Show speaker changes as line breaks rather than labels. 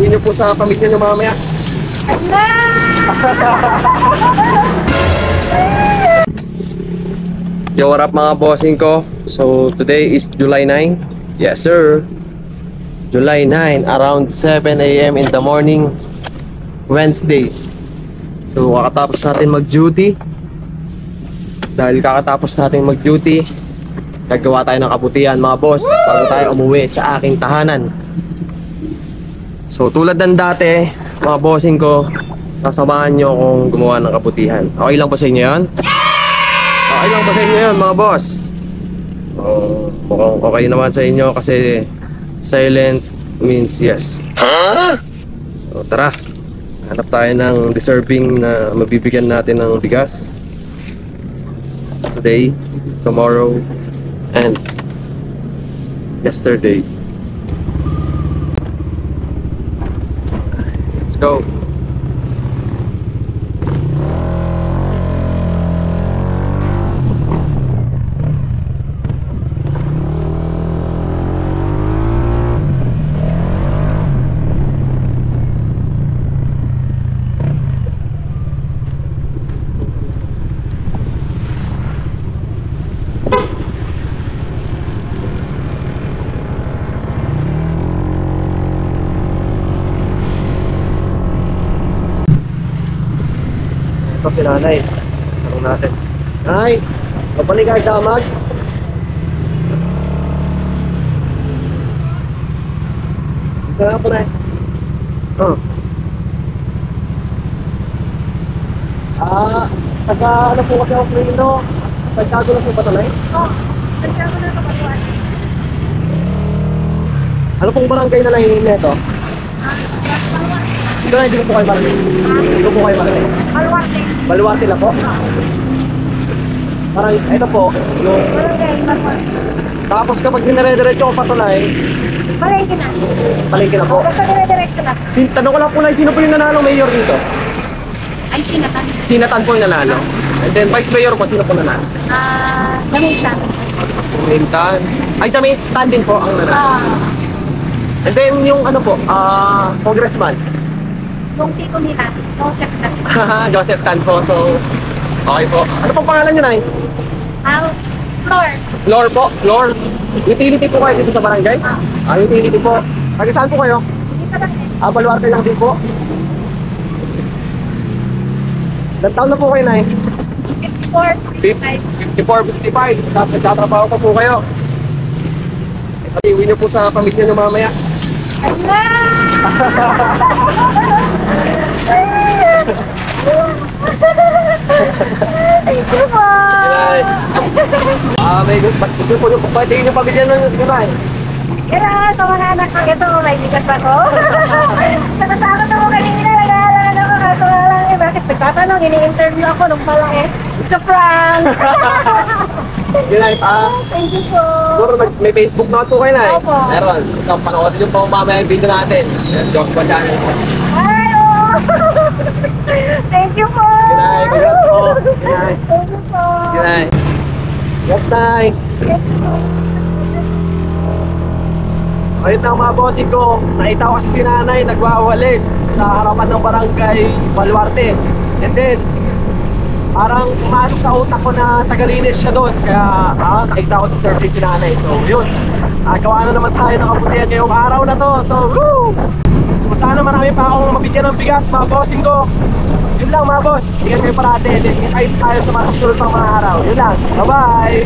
Iuwi niyo po sa pamilya niyo mamaya. Yo, what up mga bossing ko? So today is July 9. Yes sir, July 9 around 7 AM in the morning, Wednesday. So kakatapos natin mag-duty. Dahil kakatapos natin mag-duty, gagawa tayo ng kabutihan mga boss bago tayo umuwi sa aking tahanan. So tulad ng dati mga bossing ko, sasamahan nyo akong gumawa ng kabutihan. Okay lang ba sa inyo yan? Okay lang ba sa inyo yan mga boss? Mukhang okay naman sa inyo kasi silent means yes. So tara, hanap tayo ng deserving na mabibigyan natin ng bigas today, tomorrow, and yesterday. Let's go. Ito si nanay. Tanong natin. Nay, mabalik kayo damag? Ito na po na. Taga ano po kasi ako Prino? Santiago lang po ba ito, Nay?
Santiago na ito, Baluarte.
Ano pong barangay na lang ito? Ito na, hindi ko po kayo marami. Ito po kayo marami.
Baluarte.
Baluarte lang po? Parang, ito po, yung...
Baluarte.
Tapos kapag dinare-diretso ko patulay,
Palengke na.
palengke na po.
Basta dire-diretso na.
Tanong ko lang po, Nay, sino po yung nanalo mayor dito?
Ay, sinatan.
Sinatan po yung nanalo. And then vice mayor po, sino po nanalo?
Gamitan.
Mintan. Ay, Mintan din po ang nanalo. And then yung ano po, congressman.
Yung tito nila, Joseph na.
Joseph Tan po. So, okay po. Ano pong pangalan nyo, Nay?
Floor.
Lor po? Lor? Utility po kayo dito sa barangay? Utility po. Taga saan po kayo?
Dito lang eh.
Baluarte lang din po. Ilang taon na po kayo, Nay?
54, 55.
54, 55. Tapos nagtatrabaho pa po kayo. Iuwi nyo po sa pamilya nyo mamaya.
Thank you po.
May gusto po yung pagpatiin yung pamilya nyo, Nay.
Kaya sa mga anak ko, ito may bigas ako. Natatakot ako kanina, nag-aalala ako. Kaso nga lang eh, bakit nagtatanong, ini-interview ako nung pala eh. It's a prank. Thank you po.
Siguro may Facebook na po kayo, Nay.
Opo.
Meron. So, panoorin yung po mamaya yung video natin. Joshua channel po.
Ay, oh. Thank you po.
Nay, congrats po. Nay.
Thank you po.
Nay. Yes, Nay. Ayun na mga bossing ko, nakita ko kasi si nanay nagwawalis sa harapan ng barangay Baluarte. And then, parang pumasok sa utak ko na tagalinis siya doon. Kaya nakita ko si survey si nanay. So yun, gawa na naman tayo ng kabutihan ngayong araw na to. So woo! So, sana marami pa akong mabigyan ng bigas mga bossing ko. Yun lang mga boss, ingat kayo parate. Then ingat tayo sa mga susunod pang mga araw. Yun lang, bye bye!